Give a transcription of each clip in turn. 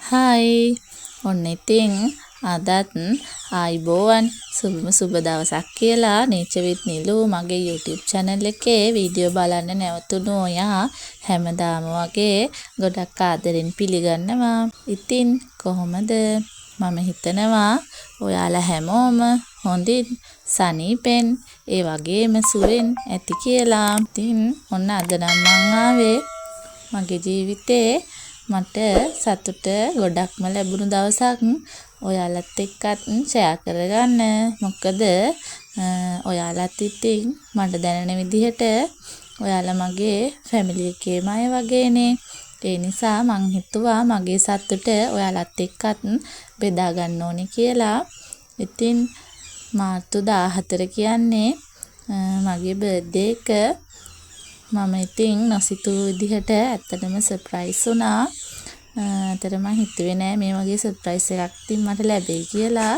Hi ඔන්න ඉතින් අදත් ආයිබෝවන් සුබ දවසක් කියලා nature with nilu මගේ YouTube channel එකේ වීඩියෝ බලන්න නැවතුණු ඔයා හැමදාම වගේ ගොඩක් ආදරෙන් පිළිගන්නවා. ඉතින් කොහොමද? මම හිතනවා ඔයාලා හැමෝම හොඳින් සනීපෙන් ඒ වගේම සුවෙන් ඇති කියලා. ඉතින් ඔන්න අද නම් මං ආවේ මගේ ජීවිතේ මට සතුට ගොඩක්ම ලැබුණු දවසක් ඔයාලත් එක්කත් ෂෙයා කරගන්න. මොකද ඔයාලත් ඉතින් මට දැනෙන විදිහට ඔයාලා මගේ ෆැමිලි එකේම අය වගේනේ. ඒ නිසා මං හිතුවා මගේ සතුට ඔයාලත් එක්කත් බෙදා ගන්න ඕනේ කියලා. ඉතින් මාර්තු 14 කියන්නේ මගේ බර්ත්ඩේ එක. මම ඉතින් නොසිතූ විදිහට ඇත්තටම සර්ප්‍රයිස් වුණා. ඇත්තටම හිතුවේ නෑ මේ වගේ සර්ප්‍රයිස් එකක් ඉතින් මට ලැබෙයි කියලා.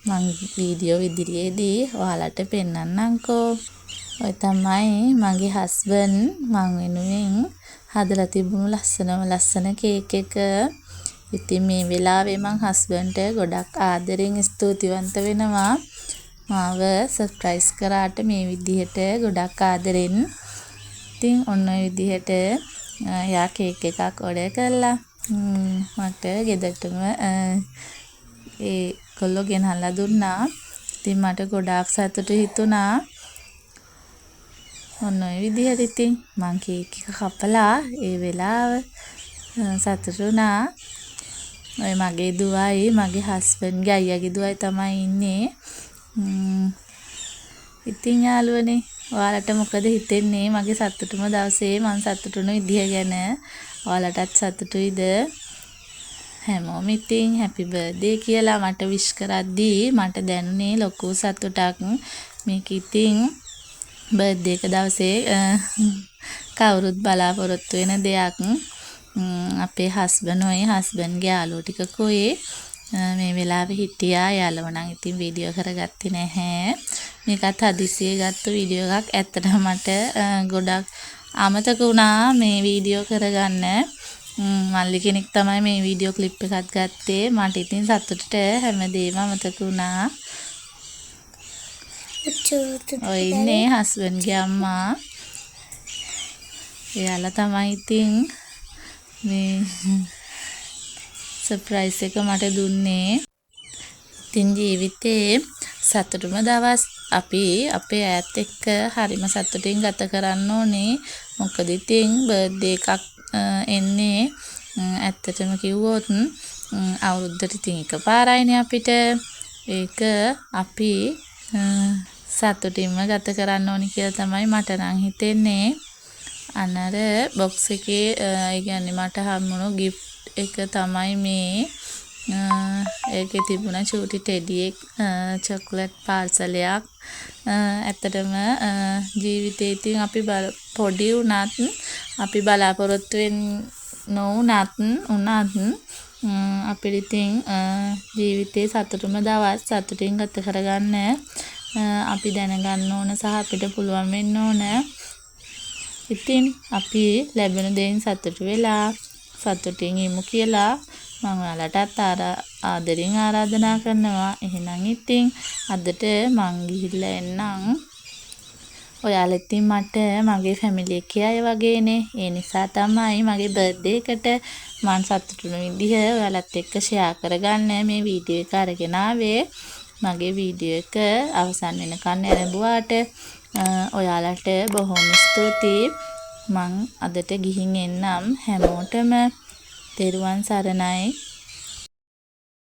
මං වීඩියෝ ඉදිරියේදී ඔයාලට පෙන්නන්නම්කෝ. ඔය තමයි මගේ හස්බන්ඩ් මං වෙනුවෙන් හදලා තිබුණු ලස්සන කේක් එක. ඉතින් මේ වෙලාවේ මං හස්බන්ඩ්ට ගොඩක් ආදරෙන් ස්තුතිවන්ත වෙනවා. මාව සර්ප්‍රයිස් කරාට මේ විදිහට ගොඩක් ආදරෙන්. ඉතින් ඔන්න ඔය විදිහට යා කේක් එකක් ඕඩර් කළා. මට ගෙදරටම ඒගොල්ලෝ ගෙනල්ලා දුන්නා. ඉතින් මට ගොඩාක් සතුටු හිතුණා. ඔන්න ඔය විදිහට ඉතින් මං කේක් එක කපලා ඒ වෙලාව සතුටු වුණා. ඔය මගේ දුවයි මගේ හස්බන්ඩ්ගේ අයියාගේ දුවයි තමයි ඉන්නේ. ඉතින් යාළුවනේ ඔයාලට මොකද හිතෙන්නේ මගේ සතුටුම දවසේ මං සතුටුුණු විදිහ ගැන? ඔයාලටත් සතුටුයිද? හැමෝම ඉතින් හැපි බර්ත්ඩේ කියලා මට විශ් කරද්දී මට දැනුනේ ලොකු සතුටක්. මේක ඉතින් බර්ත්ඩේ එක දවසේ කවුරුත් බලාපොරොත්තු වෙන දෙයක්. අපේ හස්බන්ඩ්ගේ යාළුවෝ ටිකකුයි මේ වෙලාවේ හිටියා. යාළුව නම් ඉතින් වීඩියෝ කරගත්තේ නැහැ. මේකත් හදිසියේ ගත්ත වීඩියෝ එකක්. ඇත්තටම මට ගොඩක් අමතක වුණා මේ වීඩියෝ කරගන්න. මල්ලි කෙනෙක් තමයි මේ වීඩියෝ ක්ලිප් එකත් ගත්තේ. මට ඉතින් සතුටට හැමදේම අමතක වුණා. ඔය ඉන්නේ හස්බන්ඩ්ගේ අම්මා. එයාලා තමයි ඉතින් මේ සර්ප්‍රයිස් එක මට දුන්නේ. ඉතින් ජීවිතේ සතුටුම දවස් අපි අපේ ඈත් එක්ක හරිම සතුටින් ගත කරන්න ඕනේ. මොකද ඉතින් බර්ත්ඩේ එකක් එන්නේ ඇත්තටම කිව්වොත් අවුරුද්දට ඉතින් එකපාරයිනේ අපිට. ඒක අපි සතුටින්ම ගත කරන්න ඕනේ කියලා තමයි මට නම් හිතෙන්නේ. අනර බොක්ස් එකේ ඒ කියන්නේ මට හම්බුණු gift එක තමයි මේ. ඒකේ තිබුණ චූටි ටෙඩි එක චොක්ලට් පාර්සලයක්. ඇත්තටම ජීවිතේ ඉතින් අපි පොඩි වුණත් අපි බලාපොරොත්තු නොවුණත් අපිට ඉතින් ජීවිතේ සතුටුම දවස් සතුටින් ගත කරගන්න අපි දැනගන්න ඕන සහ අපිට පුළුවන් වෙන්න ඕන. ඉතින් අපි ලැබෙන දෙයින් සතුටු වෙලා සතුටින් ඉමු කියලා මම ඔයාලටත් ආදරෙන් ආරාධනා කරනවා. එහෙනම් ඉතින් අදට මං ගිහිල්ලා එන්නම්. ඔයාලා ඉතින් මට මගේ ෆැමිලි එකේ අය වගේනේ. ඒ නිසා තමයි මගේ බර්ත්ඩේ එකට මං සතුටුුණු විදිහ ඔයාලත් එක්ක ෂෙයා කරගන්න මේ වීඩියෝ එක අරගෙන ආවේ. මගේ වීඩියෝ එක අවසන් වෙනකන් ඇරඹුවාට ඔයාලට බොහොම ස්තුතියි. මං අදට ගිහින් එන්නම්. හැමෝටම තෙරුවන් සරණයි.